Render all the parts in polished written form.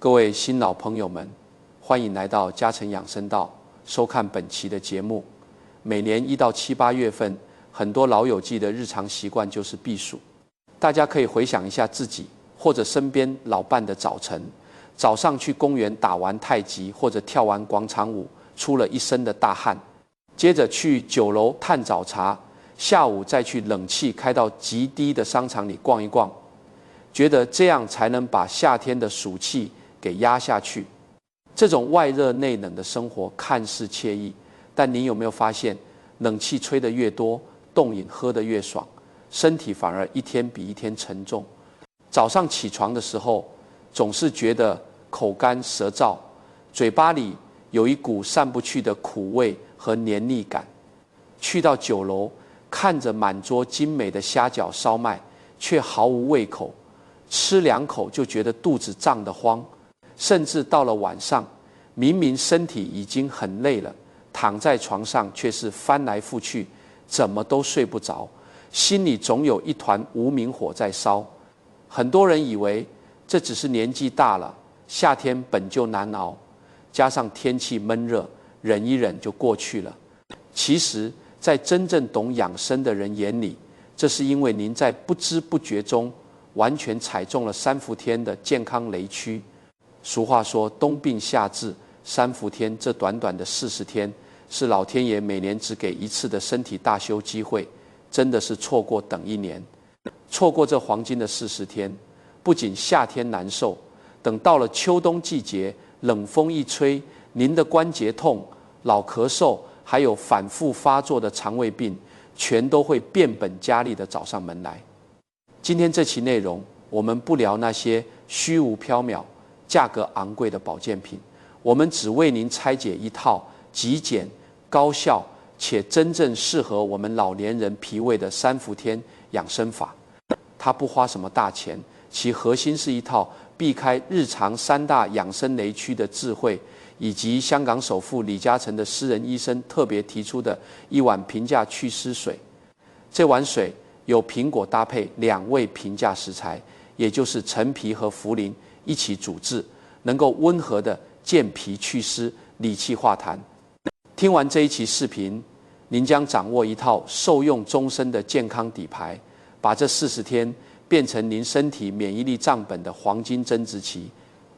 各位新老朋友们，欢迎来到嘉诚养生道，收看本期的节目。每年1到7、8月份，很多老友记的日常习惯就是避暑。大家可以回想一下自己或者身边老伴的早晨，早上去公园打完太极或者跳完广场舞，出了一身的大汗，接着去酒楼探早茶，下午再去冷气开到极低的商场里逛一逛，觉得这样才能把夏天的暑气给压下去。这种外热内冷的生活看似惬意，但你有没有发现，冷气吹得越多，冻饮喝得越爽，身体反而一天比一天沉重。早上起床的时候，总是觉得口干舌燥，嘴巴里有一股散不去的苦味和黏腻感。去到酒楼，看着满桌精美的虾饺烧麦，却毫无胃口，吃2口就觉得肚子胀得慌。甚至到了晚上，明明身体已经很累了，躺在床上却是翻来覆去，怎么都睡不着，心里总有一团无名火在烧。很多人以为这只是年纪大了，夏天本就难熬，加上天气闷热，忍一忍就过去了。其实在真正懂养生的人眼里，这是因为您在不知不觉中完全踩中了3伏天的健康雷区。俗话说冬病夏治，3伏天这短短的40天，是老天爷每年只给1次的身体大修机会，真的是错过等1年。错过这黄金的40天，不仅夏天难受，等到了秋冬季节，冷风一吹，您的关节痛、老咳嗽，还有反复发作的肠胃病，全都会变本加厉地找上门来。今天这期内容，我们不聊那些虚无缥缈、价格昂贵的保健品，我们只为您拆解一套极简、高效且真正适合我们老年人脾胃的3伏天养生法。它不花什么大钱，其核心是一套避开日常3大养生雷区的智慧，以及香港首富李嘉诚的私人医生特别提出的一碗平价祛湿水。这碗水有苹果搭配2味平价食材，也就是陈皮和茯苓一起煮制，能够温和的健脾祛湿、理气化痰。听完这一期视频，您将掌握一套受用终身的健康底牌，把这40天变成您身体免疫力账本的黄金增值期。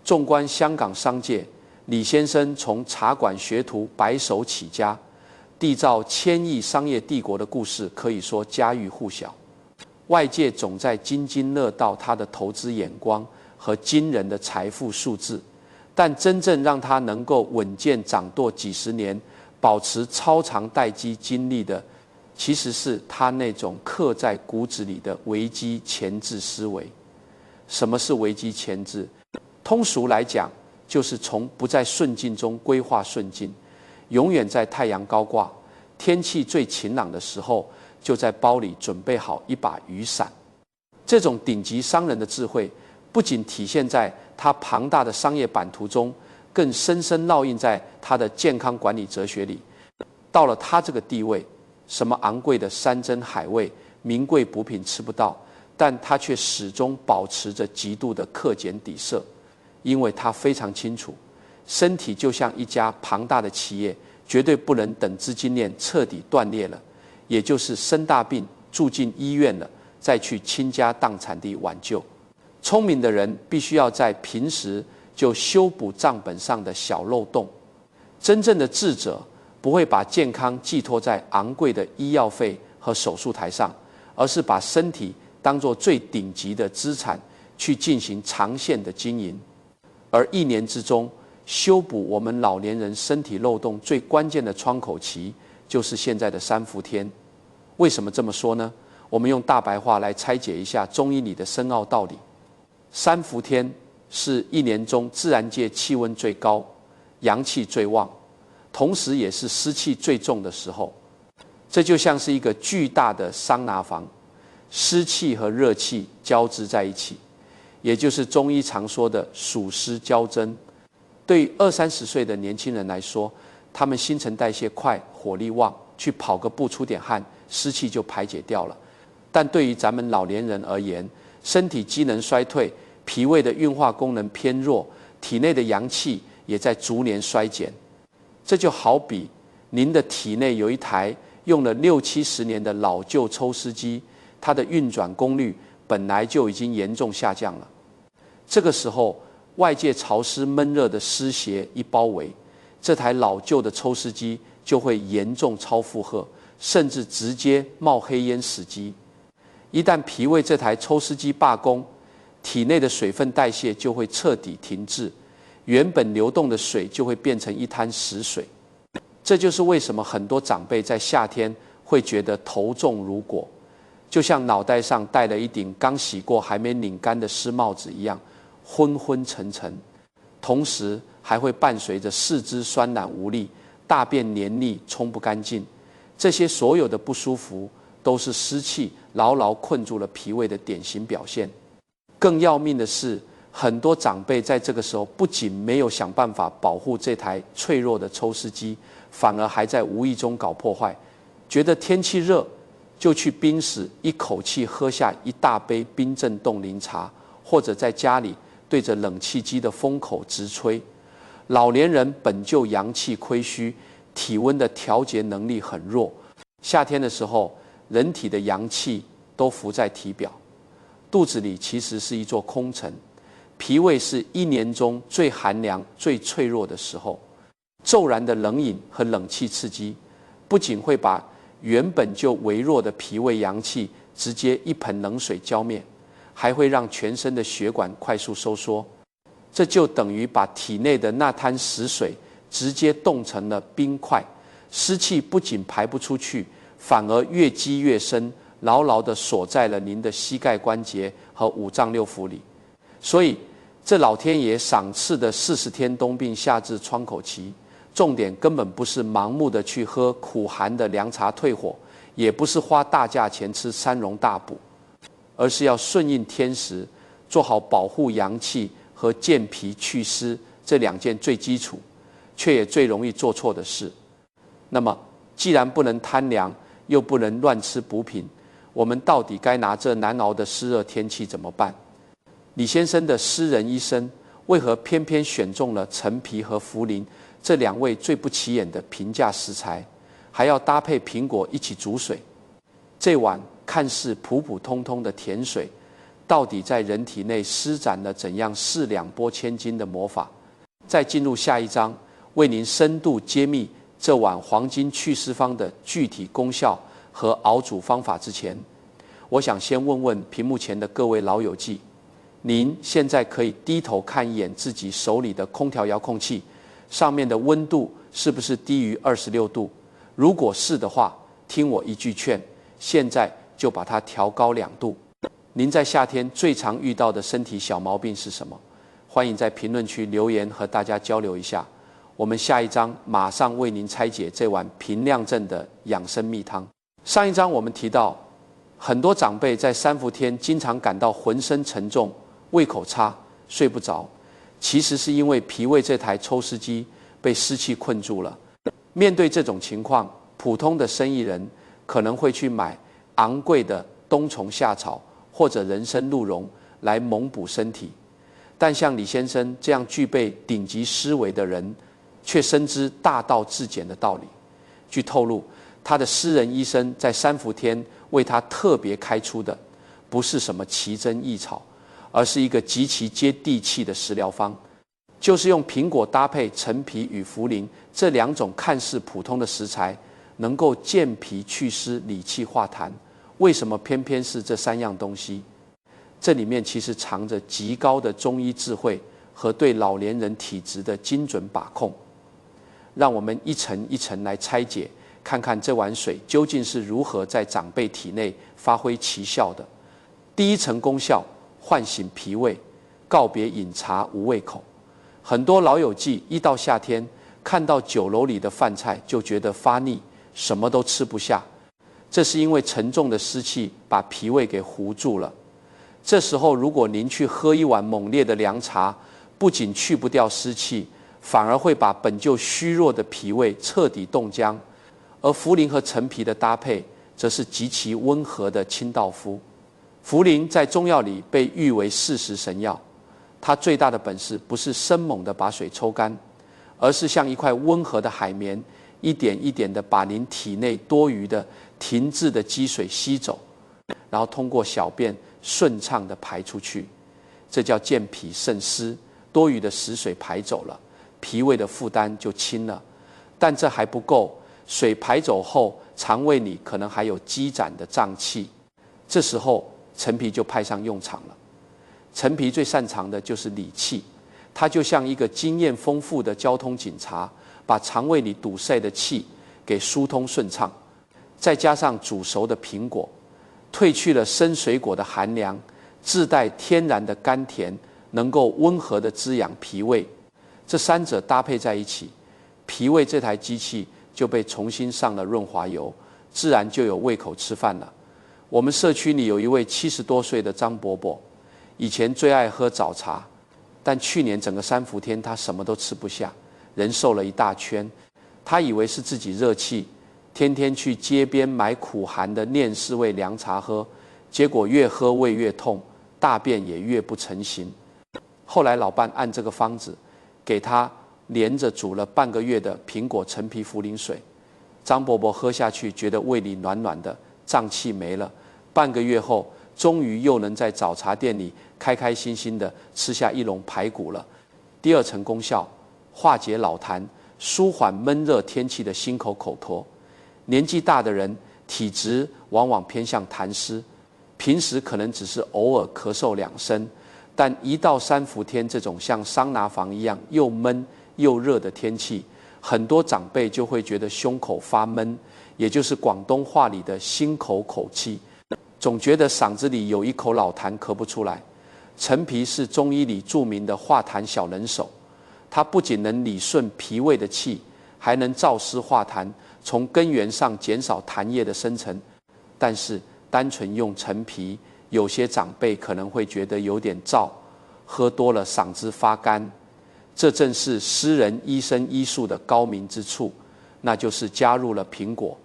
纵观香港商界，李先生从茶馆学徒白手起家，缔造1000亿商业帝国的故事可以说家喻户晓。外界总在津津乐道他的投资眼光和惊人的财富数字，但真正让他能够稳健掌舵几十年，保持超长待机经历的，其实是他那种刻在骨子里的危机前置思维。什么是危机前置？通俗来讲，就是从不在顺境中规划顺境，永远在太阳高挂、天气最晴朗的时候，就在包里准备好一把雨伞。这种顶级商人的智慧，不仅体现在他庞大的商业版图中，更深深烙印在他的健康管理哲学里。到了他这个地位，什么昂贵的山珍海味、名贵补品吃不到，但他却始终保持着极度的克俭抵奢，因为他非常清楚，身体就像一家庞大的企业，绝对不能等资金链彻底断裂了，也就是生大病住进医院了，再去倾家荡产地挽救。聪明的人必须要在平时就修补账本上的小漏洞。真正的智者不会把健康寄托在昂贵的医药费和手术台上，而是把身体当作最顶级的资产去进行长线的经营。而1年之中，修补我们老年人身体漏洞最关键的窗口期，就是现在的3伏天。为什么这么说呢？我们用大白话来拆解一下中医里的深奥道理。3伏天是1年中自然界气温最高、阳气最旺，同时也是湿气最重的时候。这就像是一个巨大的桑拿房，湿气和热气交织在一起，也就是中医常说的暑湿交争。对于20-30岁的年轻人来说，他们新陈代谢快，火力旺，去跑个步出点汗，湿气就排解掉了。但对于咱们老年人而言，身体机能衰退，脾胃的运化功能偏弱，体内的阳气也在逐年衰减。这就好比您的体内有一台用了60-70年的老旧抽丝机，它的运转功率本来就已经严重下降了。这个时候，外界潮湿闷热的湿邪一包围，这台老旧的抽丝机就会严重超负荷，甚至直接冒黑烟死机。一旦脾胃这台抽丝机罢工，体内的水分代谢就会彻底停滞，原本流动的水就会变成一滩死水。这就是为什么很多长辈在夏天会觉得头重如裹，就像脑袋上戴了一顶刚洗过还没拧干的湿帽子一样，昏昏沉沉，同时还会伴随着四肢酸软无力，大便黏腻冲不干净。这些所有的不舒服都是湿气牢牢困住了脾胃的典型表现。更要命的是，很多长辈在这个时候不仅没有想办法保护这台脆弱的抽丝机，反而还在无意中搞破坏。觉得天气热，就去冰室一口气喝下一大杯冰镇冻柠茶，或者在家里对着冷气机的风口直吹。老年人本就阳气亏虚，体温的调节能力很弱，夏天的时候人体的阳气都浮在体表，肚子里其实是一座空城。脾胃是一年中最寒凉最脆弱的时候，骤然的冷饮和冷气刺激，不仅会把原本就微弱的脾胃阳气直接一盆冷水浇灭，还会让全身的血管快速收缩。这就等于把体内的那滩死水直接冻成了冰块，湿气不仅排不出去，反而越积越深，牢牢地锁在了您的膝盖关节和五脏六腑里。所以这老天爷赏赐的40天冬病夏治窗口期，重点根本不是盲目的去喝苦寒的凉茶退火，也不是花大价钱吃三荣大补，而是要顺应天时，做好保护阳气和健脾祛湿这2件最基础却也最容易做错的事。那么既然不能贪凉，又不能乱吃补品，我们到底该拿这难熬的湿热天气怎么办？李先生的诗人医生为何偏偏选中了陈皮和茯苓这2味最不起眼的平价食材，还要搭配苹果一起煮水？这碗看似普普通通的甜水，到底在人体内施展了怎样4两拨千斤的魔法？在进入下一章，为您深度揭秘这碗黄金祛湿方的具体功效和熬煮方法之前，我想先问问屏幕前的各位老友记，您现在可以低头看一眼自己手里的空调遥控器，上面的温度是不是低于26度？如果是的话，听我一句劝，现在就把它调高2度。您在夏天最常遇到的身体小毛病是什么？欢迎在评论区留言和大家交流一下。我们下一章马上为您拆解这碗平亮镇的养生秘汤。上一章我们提到，很多长辈在3伏天经常感到浑身沉重、胃口差、睡不着，其实是因为脾胃这台抽湿机被湿气困住了。面对这种情况，普通的生意人可能会去买昂贵的冬虫夏草或者人参鹿茸来猛补身体，但像李先生这样具备顶级思维的人，却深知大道至简的道理。据透露，他的私人医生在3伏天为他特别开出的，不是什么奇珍异草，而是一个极其接地气的食疗方，就是用苹果搭配陈皮与茯苓这2种看似普通的食材，能够健脾祛湿、理气化痰。为什么偏偏是这3样东西？这里面其实藏着极高的中医智慧和对老年人体质的精准把控。让我们一层一层来拆解，看看这碗水究竟是如何在长辈体内发挥奇效的。第一层功效，唤醒脾胃，告别饮茶无胃口。很多老友记一到夏天，看到酒楼里的饭菜就觉得发腻，什么都吃不下。这是因为沉重的湿气把脾胃给糊住了。这时候如果您去喝一碗猛烈的凉茶，不仅去不掉湿气，反而会把本就虚弱的脾胃彻底冻僵。而茯苓和陈皮的搭配，则是极其温和的清道夫。茯苓在中药里被誉为40神药，它最大的本事不是生猛地把水抽干，而是像一块温和的海绵，一点一点地把您体内多余的停滞的积水吸走，然后通过小便顺畅地排出去。这叫健脾渗湿，多余的食水排走了，脾胃的负担就轻了。但这还不够，水排走后，肠胃里可能还有积攒的胀气，这时候陈皮就派上用场了。陈皮最擅长的就是理气，它就像一个经验丰富的交通警察，把肠胃里堵塞的气给疏通顺畅。再加上煮熟的苹果，褪去了生水果的寒凉，自带天然的甘甜，能够温和地滋养脾胃。这三者搭配在一起，脾胃这台机器就被重新上了润滑油，自然就有胃口吃饭了。我们社区里有一位70多岁的张伯伯，以前最爱喝早茶，但去年整个3伏天他什么都吃不下，人瘦了一大圈。他以为是自己热气，天天去街边买苦寒的念世味凉茶喝，结果越喝胃越痛，大便也越不成形。后来老伴按这个方子，给他连着煮了半个月的苹果陈皮茯苓水。张伯伯喝下去，觉得胃里暖暖的，胀气没了。半个月后，终于又能在早茶店里开开心心的吃下一笼排骨了。第二层功效，化解老痰，舒缓闷热天气的心口口脱。年纪大的人体质往往偏向痰湿，平时可能只是偶尔咳嗽2声，但一到3伏天这种像桑拿房一样又闷又热的天气，很多长辈就会觉得胸口发闷，也就是广东话里的心口口气，总觉得嗓子里有一口老痰咳不出来。陈皮是中医里著名的化痰小能手，它不仅能理顺脾胃的气，还能燥湿化痰，从根源上减少痰液的生成。但是单纯用陈皮，有些长辈可能会觉得有点燥，喝多了嗓子发干。这正是诗人医生医术的高明之处，那就是加入了苹果。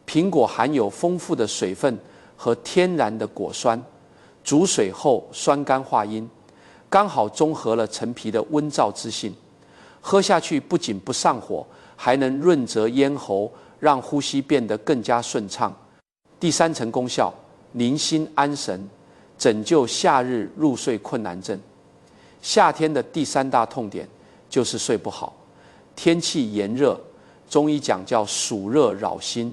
苹果含有丰富的水分和天然的果酸，煮水后酸甘化阴，刚好中和了陈皮的温燥之性。喝下去不仅不上火，还能润泽咽喉，让呼吸变得更加顺畅。第3层功效，宁心安神，拯救夏日入睡困难症。夏天的第3大痛点就是睡不好，天气炎热，中医讲叫暑热扰心，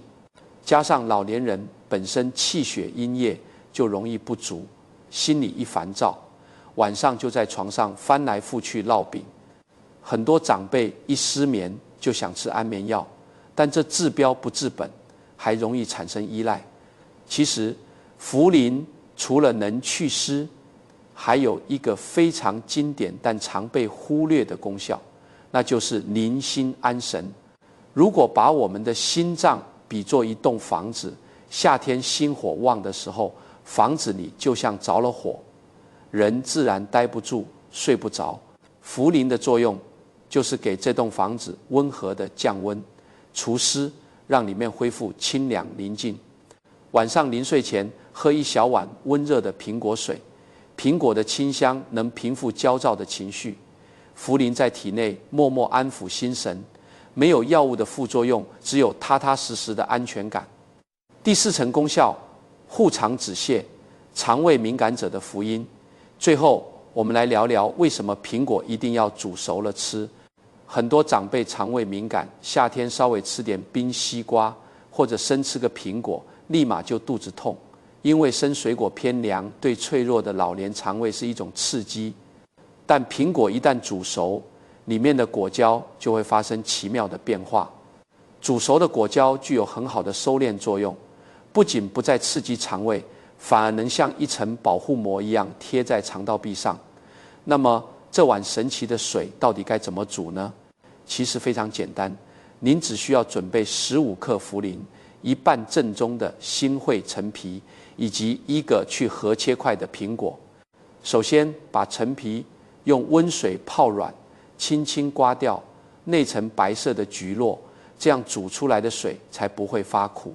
加上老年人本身气血阴液就容易不足，心里一烦躁，晚上就在床上翻来覆去烙饼。很多长辈一失眠就想吃安眠药，但这治标不治本，还容易产生依赖。其实茯苓除了能祛湿，还有一个非常经典但常被忽略的功效，那就是宁心安神。如果把我们的心脏比作一栋房子，夏天心火旺的时候，房子里就像着了火，人自然待不住，睡不着。茯苓的作用就是给这栋房子温和的降温、除湿，让里面恢复清凉宁静。晚上临睡前喝1小碗温热的苹果水，苹果的清香能平复焦躁的情绪，茯苓在体内默默安抚心神，没有药物的副作用，只有踏踏实实的安全感。第4层功效，护肠止泻，肠胃敏感者的福音。最后我们来聊聊为什么苹果一定要煮熟了吃。很多长辈肠胃敏感，夏天稍微吃点冰西瓜或者生吃个苹果，立马就肚子痛，因为生水果偏凉，对脆弱的老年肠胃是一种刺激。但苹果一旦煮熟，里面的果胶就会发生奇妙的变化。煮熟的果胶具有很好的收敛作用，不仅不再刺激肠胃，反而能像一层保护膜一样贴在肠道壁上。那么这碗神奇的水到底该怎么煮呢？其实非常简单，您只需要准备15克茯苓，1半正宗的新会陈皮，以及1个去核切块的苹果。首先把陈皮用温水泡软，轻轻刮掉内层白色的橘络，这样煮出来的水才不会发苦。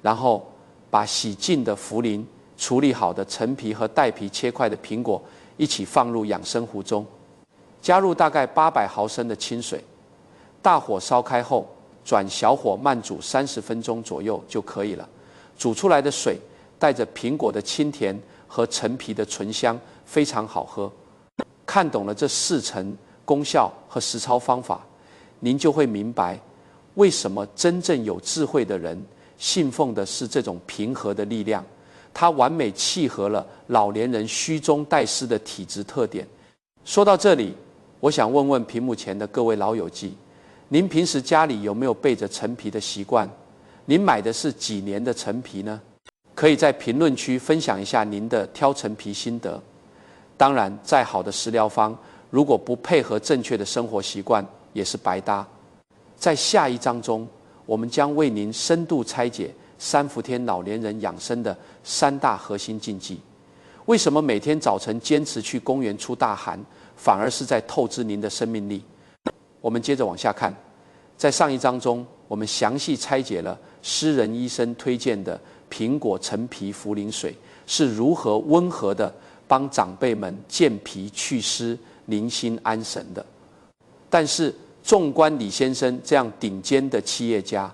然后把洗净的茯苓、处理好的陈皮和带皮切块的苹果一起放入养生壶中，加入大概800毫升的清水，大火烧开后，转小火慢煮30分钟左右就可以了。煮出来的水带着苹果的清甜和陈皮的醇香，非常好喝。看懂了这4层功效和实操方法，您就会明白为什么真正有智慧的人信奉的是这种平和的力量。它完美契合了老年人虚中带湿的体质特点。说到这里，我想问问屏幕前的各位老友记，您平时家里有没有备着陈皮的习惯？您买的是几年的陈皮呢？可以在评论区分享一下您的挑陈皮心得。当然，再好的食疗方，如果不配合正确的生活习惯，也是白搭。在下一章中，我们将为您深度拆解3伏天老年人养生的3大核心禁忌。为什么每天早晨坚持去公园出大汗，反而是在透支您的生命力？我们接着往下看，在上一章中，我们详细拆解了私人医生推荐的苹果陈皮茯苓水是如何温和的帮长辈们健脾祛湿、宁心安神的。但是，纵观李先生这样顶尖的企业家，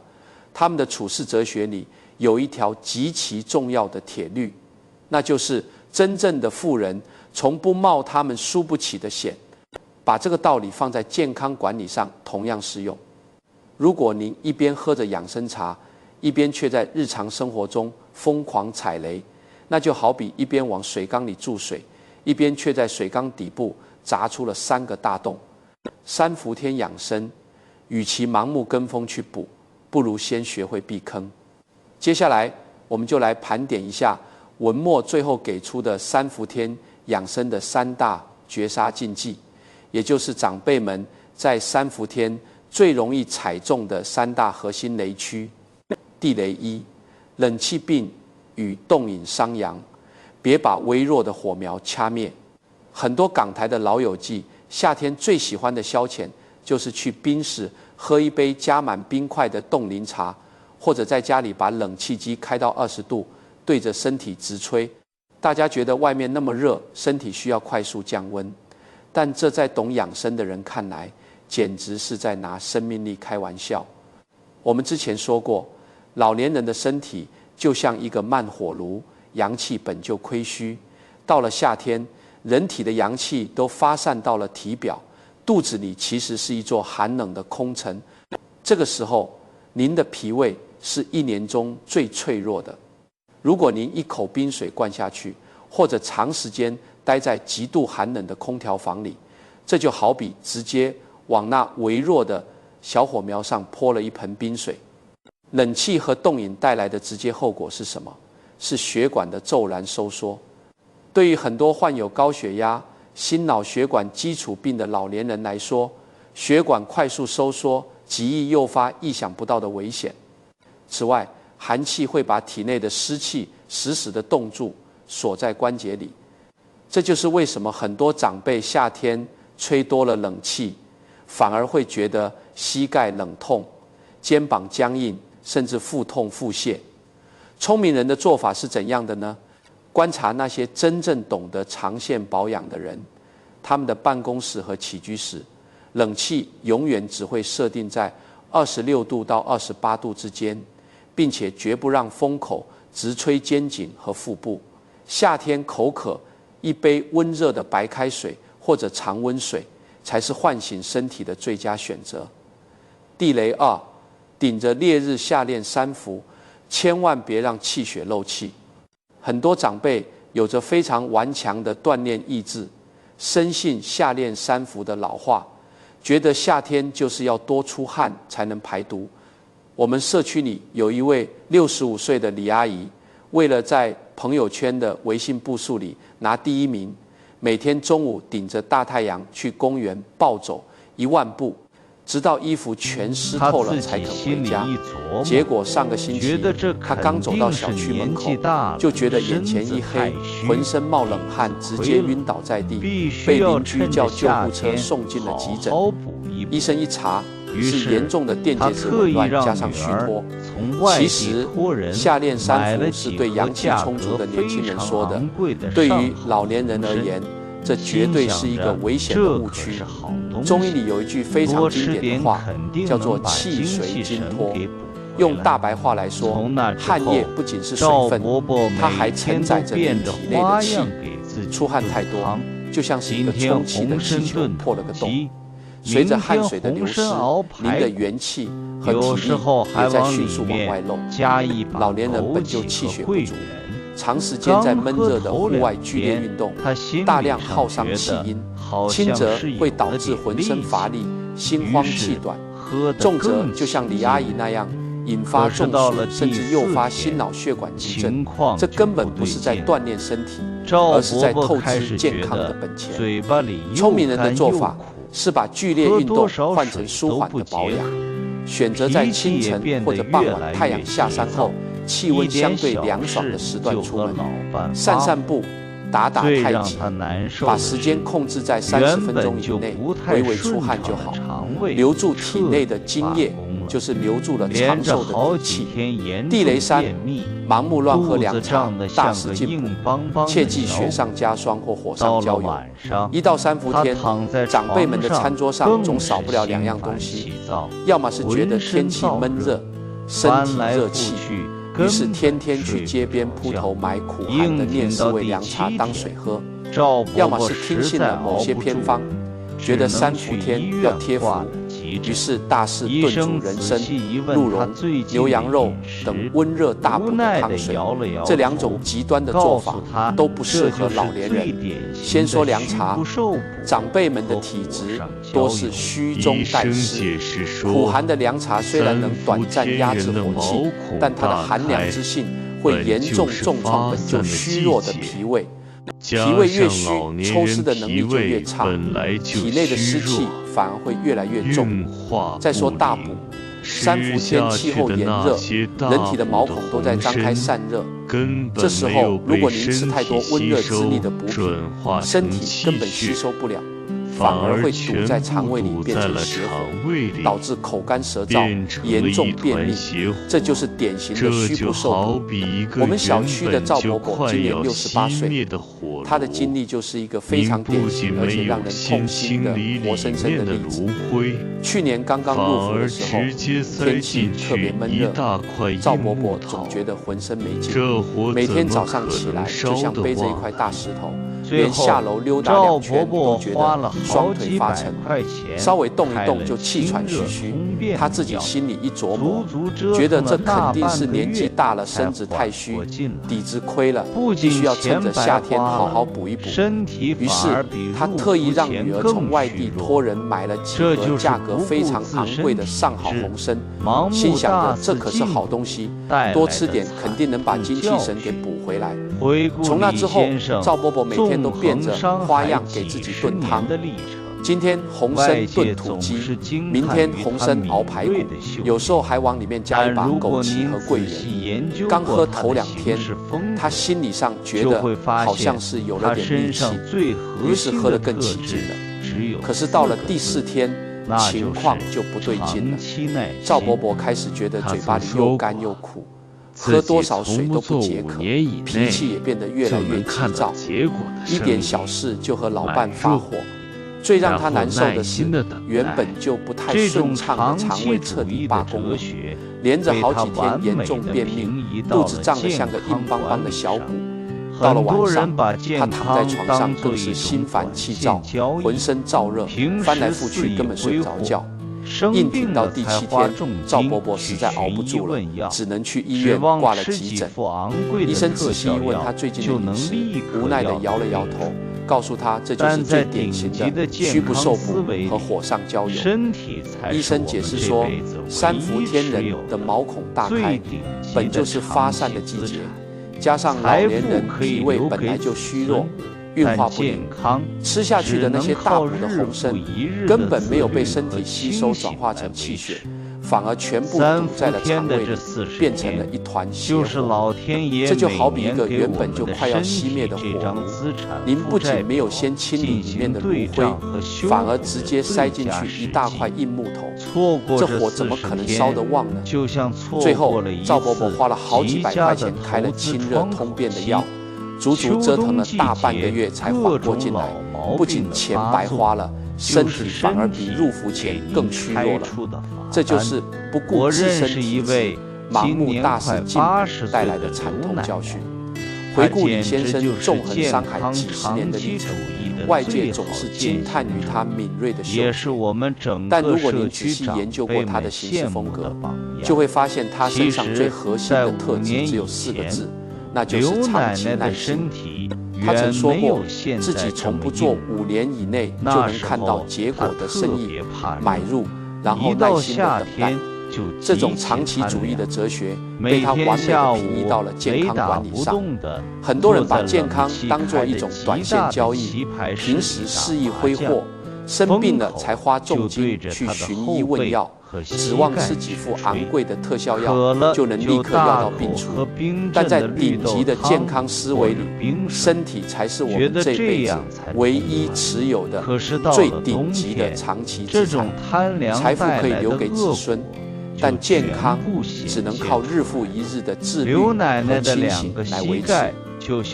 他们的处世哲学里有一条极其重要的铁律，那就是真正的富人从不冒他们输不起的险。把这个道理放在健康管理上同样适用。如果您一边喝着养生茶，一边却在日常生活中疯狂踩雷，那就好比一边往水缸里注水，一边却在水缸底部砸出了3个大洞。3伏天养生，与其盲目跟风去补，不如先学会避坑。接下来，我们就来盘点一下文末最后给出的3伏天养生的3大绝杀禁忌，也就是长辈们在3伏天最容易踩中的3大核心雷区。地雷1：冷气病与冻饮伤阳，别把微弱的火苗掐灭。很多港台的老友记，夏天最喜欢的消遣就是去宾士喝一杯加满冰块的冻柠茶，或者在家里把冷气机开到20度，对着身体直吹。大家觉得外面那么热，身体需要快速降温，但这在懂养生的人看来，简直是在拿生命力开玩笑。我们之前说过，老年人的身体就像一个慢火炉，阳气本就亏虚，到了夏天，人体的阳气都发散到了体表，肚子里其实是一座寒冷的空城。这个时候，您的脾胃是1年中最脆弱的。如果您一口冰水灌下去，或者长时间待在极度寒冷的空调房里，这就好比直接往那微弱的小火苗上泼了一盆冰水。冷气和冻饮带来的直接后果是什么？是血管的骤然收缩。对于很多患有高血压、心脑血管基础病的老年人来说，血管快速收缩极易诱发意想不到的危险。此外，寒气会把体内的湿气死死地冻住，锁在关节里。这就是为什么很多长辈夏天吹多了冷气，反而会觉得膝盖冷痛、肩膀僵硬，甚至腹痛腹泻。聪明人的做法是怎样的呢？观察那些真正懂得长线保养的人，他们的办公室和起居室，冷气永远只会设定在26度到28度之间，并且绝不让风口直吹肩颈和腹部。夏天口渴，一杯温热的白开水或者常温水才是唤醒身体的最佳选择。地雷2：顶着烈日下练3伏，千万别让气血漏气。很多长辈有着非常顽强的锻炼意志，深信夏练3伏的老话，觉得夏天就是要多出汗才能排毒。我们社区里有一位65岁的李阿姨，为了在朋友圈的微信步数里拿第1名，每天中午顶着大太阳去公园暴走1万步，直到衣服全湿透了才肯回家。结果上个星期，他刚走到小区门口，就觉得眼前一黑，浑身冒冷汗，直接晕倒在地，被邻居叫救护车送进了急诊。医生一查，是严重的电解质紊乱加上虚脱。其实夏练3伏是对阳气充足的年轻人说的，对于老年人而言，这绝对是一个危险的误区。中医里有一句非常经典的话，叫做“气水津脱”。用大白话来说，汗液不仅是水分，它还承载着你体内的气。出汗太多，就像是一个充气的气球破了个洞，随着汗水的流失，您的元气和体力也在迅速往外漏。老年人本就气血不足，长时间在闷热的户外剧烈运动，大量耗伤气阴，轻则会导致浑身乏力、心慌气短，重则就像李阿姨那样，引发中暑，甚至诱发心脑血管疾症。这根本不是在锻炼身体，而是在透支健康的本钱。聪明人的做法是把剧烈运动换成舒缓的保养，选择在清晨或者傍晚太阳下山后，气温相对凉爽的时段出门，散散步，打打太极，把时间控制在30分钟以内，微微出汗就好，留住体内的津液，就是留住了长寿的底气。地雷3，盲目乱喝凉茶，大失进补，切忌雪上加霜或火上浇油。1到3伏天，长辈们的餐桌上总少不了2样东西，要么是觉得天气闷热，身体热气，于是天天去街边铺头买苦寒的念世味凉茶当水喝；要么是听信了某些偏方，觉得3伏天要贴符，于是大肆炖煮人参、鹿茸、牛羊肉等温热大补的汤水。这2种极端的做法都不适合老年人。先说凉茶，长辈们的体质多是虚中带湿，苦寒的凉茶虽然能短暂压制火气，但它的寒凉之性会严重重创本就虚弱的脾胃。脾胃越虚，抽湿的能力就越差，体内的湿气反而会越来越重。再说大补，3伏天气候炎热，人体的毛孔都在张开散热，这时候如果您吃太多温热滋腻的补品，身体根本吸收不了，反而会堵在肠胃里变成邪火，导致口干舌燥，严重便秘。这就是典型的虚不受补。我们小区的赵伯伯今年68岁，他的经历就是一个非常典型而且让人痛心的活生生的例子。去年刚刚入伏的时候，天气特别闷热，赵伯伯总觉得浑身没劲，每天早上起来就像背着一块大石头，连下楼溜达2圈都觉得双腿发沉，稍微动一动就气喘吁吁。他自己心里一琢磨，觉得这肯定是年纪大了，身子太虚，底子亏了，必须要趁着夏天好好补一补。于是他特意让女儿从外地托人买了几盒价格非常昂贵的上好红参，心想着这可是好东西，多吃点肯定能把精气神给补回来。从那之后，赵伯伯每天都变着花样给自己炖汤。今天红参炖土鸡，明天红参熬排骨，有时候还往里面加一把枸杞和桂圆。刚喝头2天，他心理上觉得好像是有了点力气，于是喝得更起劲了。可是到了第4天，情况就不对劲了。赵伯伯开始觉得嘴巴里又干又苦，喝多少水都不解渴，脾气也变得越来越急躁，一点小事就和老伴发火。最让他难受的是，原本就不太顺畅的肠胃彻底罢工了，连着好几天严重便秘，肚子胀得像个硬邦邦的小鼓。到了晚上，他躺在床上更是心烦气躁，浑身燥热，翻来覆去根本睡不着觉。硬挺到第7天，赵伯伯实在熬不住了，只能去医院挂了急诊。医生仔细一问他最近的饮食，无奈地摇了摇头，告诉他这就是最典型的虚不受补和火上浇油。医生解释说，3伏天人的毛孔大开，本就是发散的季节，加上老年人脾胃本来就虚弱，运化不灵，吃下去的那些大补的红参根本没有被身体吸收转化成气血，反而全部堵在了肠胃里，变成了一团血火。这就好比一个原本就快要熄灭的火炉，您不仅没有先清理里面的炉灰，反而直接塞进去一大块硬木头，这火怎么可能烧得旺呢？最后赵伯伯花了好几百块钱开了清热通便的药，足足折腾了大半个月才缓过劲来。不仅钱白花了，身体反而比入伏前更虚弱了。这就是不顾自身体质、盲目大肆进补带来的惨痛教训。回顾李先生纵横山海几十年的历程，外界总是惊叹于他敏锐的嗅觉。但如果您仔细研究过他的行事风格，就会发现他身上最核心的特质只有4个字，那就是长期耐心。他曾说过，自己从不做5年以内就能看到结果的生意买入，然后耐心的等待。这种长期主义的哲学被他完美的平移到了健康管理上。很多人把健康当作一种短线交易，平时肆意挥霍，生病了才花重金去寻医问药，指望吃几副昂贵的特效药就能立刻药到病除。但在顶级的健康思维里，身体才是我们这辈子唯一持有的最顶级的长期资产。财富可以留给子孙，但健康只能靠日复一日的自律和清醒来维持。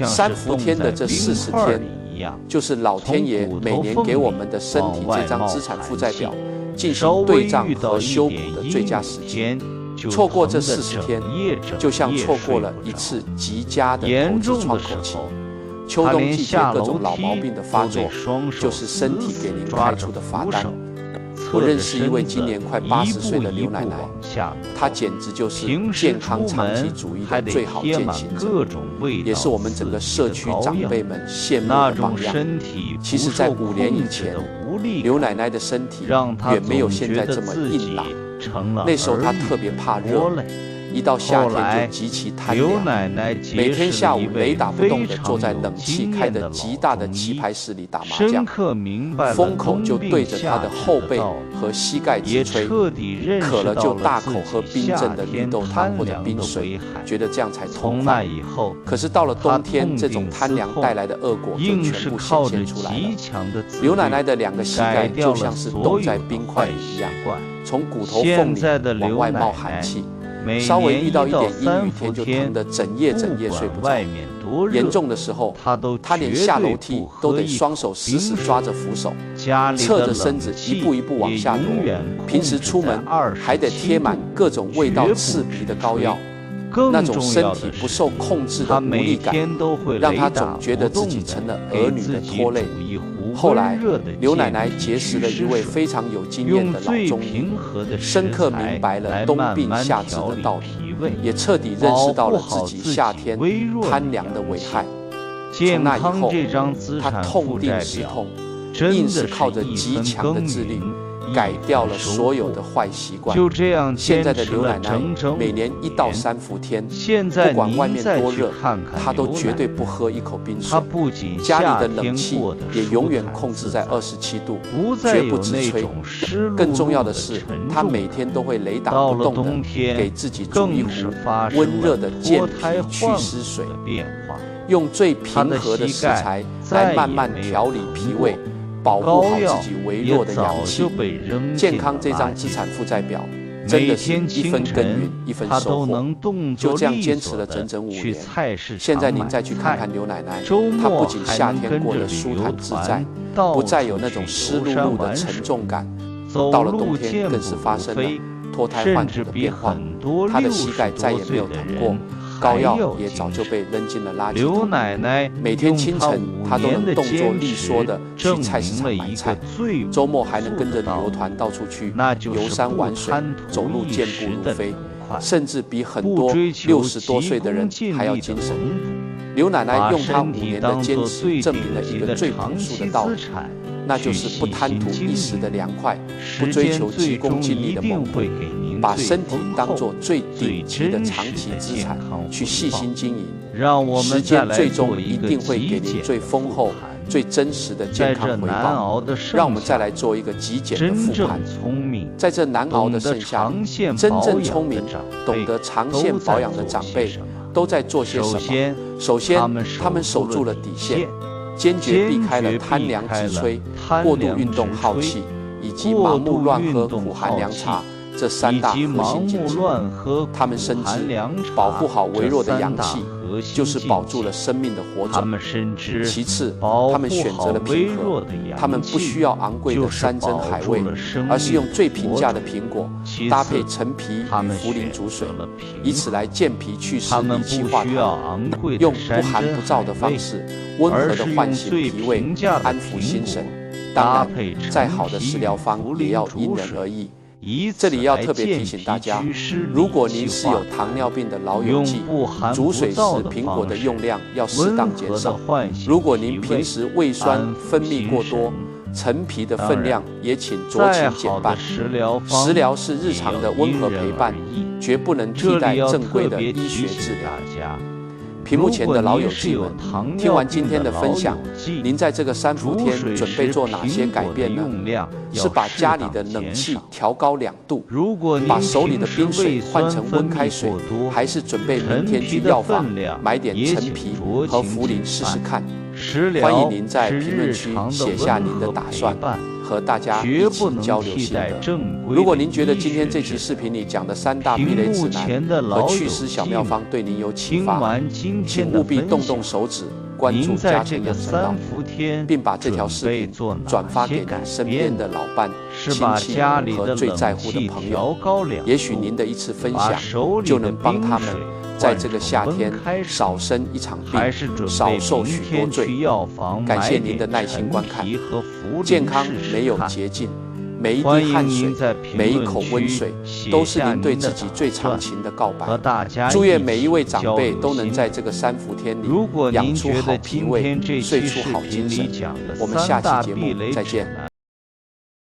3伏天的这40天，就是老天爷每年给我们的身体这张资产负债表进行对账和修补的最佳时机。错过这40天，就像错过了一次极佳的投资窗口期。秋冬季节各种老毛病的发作，就是身体给您开出的罚单。我认识一位今年快80岁的刘奶奶，她简直就是健康长期主义的最好践行者，也是我们整个社区长辈们羡慕的榜样。其实，在5年以前，刘奶奶的身体远没有现在这么硬朗，那时候她特别怕热。一到夏天就极其贪凉，每天下午雷打不动地坐在冷气开得极大的棋牌室里打麻将，风口就对着他的后背和膝盖直吹，渴了就大口喝冰镇的绿豆汤或者冰水，觉得这样才痛快。可是到了冬天，这种贪凉带来的恶果就全部显现出来了。刘奶奶的2个膝盖就像是冻在冰块里一样，从骨头缝里往外冒寒气。稍微遇到一点阴雨天就疼得整夜睡不着，严重的时候，他连下楼梯都得双手死死抓着扶手，侧着身子一步一步往下挪。平时出门还得贴满各种味道刺鼻的膏药，那种身体不受控制的无力感，让他总觉得自己成了儿女的拖累。后来，刘奶奶结识了一位非常有经验的老中医，深刻明白了冬病夏治的道理，也彻底认识到了自己夏天贪凉的危害。从那以后，他痛定思痛，硬是靠着极强的自律，改掉了所有的坏习惯。现在的刘奶奶每年1到3伏天，不管外面多热，她都绝对不喝一口冰水。家里的冷气也永远控制在27度，绝不直吹。更重要的是，她每天都会雷打不动地给自己煮一壶温热的健脾祛湿水，用最平和的食材来慢慢调理脾胃，保护好自己微弱的阳气。健康这张资产负债表真的是一分耕耘一分收获，就这样坚持了整整5年。现在您再去看看刘奶奶，她不仅夏天过得舒坦自在，不再有那种湿漉漉的沉重感，到了冬天更是发生了脱胎换骨的变化。她的膝盖再也没有疼过，膏药也早就被扔进了垃圾桶。每天清晨，她都能动作利索地去菜市场买菜，周末还能跟着旅游团到处去游山玩水，走路健步如飞，甚至比很多60多岁的人还要精神。刘奶奶用她5年的坚持，证明了一个最朴素的道理，那就是不贪图一时的凉快，不追求急功近利的猛虎，把身体当作最顶级的长期资产去细心经营。时间最终一定会给您最丰厚、最真实的健康回报。让我们再来做一个极简的复盘。在这难熬的盛夏里，真正聪明、懂得长线保养的长辈都在做些什么？首先，他们守住了底线，坚决避开了贪凉直吹、过度运动耗气以及盲目乱喝苦寒凉茶这3大核心禁忌。他们深知保护好微弱的阳气，就是保住了生命的火种。其次，他们选择了平和，他们不需要昂贵的山珍海味，而是用最平价的苹果搭配陈皮与茯苓煮水，以此来健脾祛湿、理气化痰，用不寒不燥的方式，温和地唤醒脾胃，安抚心神。当然，再好的食疗方也要因人而异。这里要特别提醒大家，如果您是有糖尿病的老友记，煮水时苹果的用量要适当减少。如果您平时胃酸分泌过多，陈皮的分量也请酌情减半。食疗是日常的温和陪伴，绝不能替代正规的医学治疗。屏幕前的老友记们，听完今天的分享，您在这个3伏天准备做哪些改变呢？是把家里的冷气调高2度，把手里的冰水换成温开水，还是准备明天去药房买点陈皮和茯苓试试看？欢迎您在评论区写下您的打算，和大家一起交流心得。如果您觉得今天这期视频里讲的3大避雷指南和祛湿小妙方对您有启发，请务必动动手指关注嘉诚养生道，并把这条视频转发给您身边的老伴、亲戚和最在乎的朋友。也许您的一次分享就能帮他们在这个夏天少生一场病，少受许多罪。感谢您的耐心观看。健康没有捷径，每一滴汗水，每一口温水，都是您对自己最长情的告白。祝愿每一位长辈都能在这个3伏天里养出好脾胃，睡出好精神。我们下期节目再见。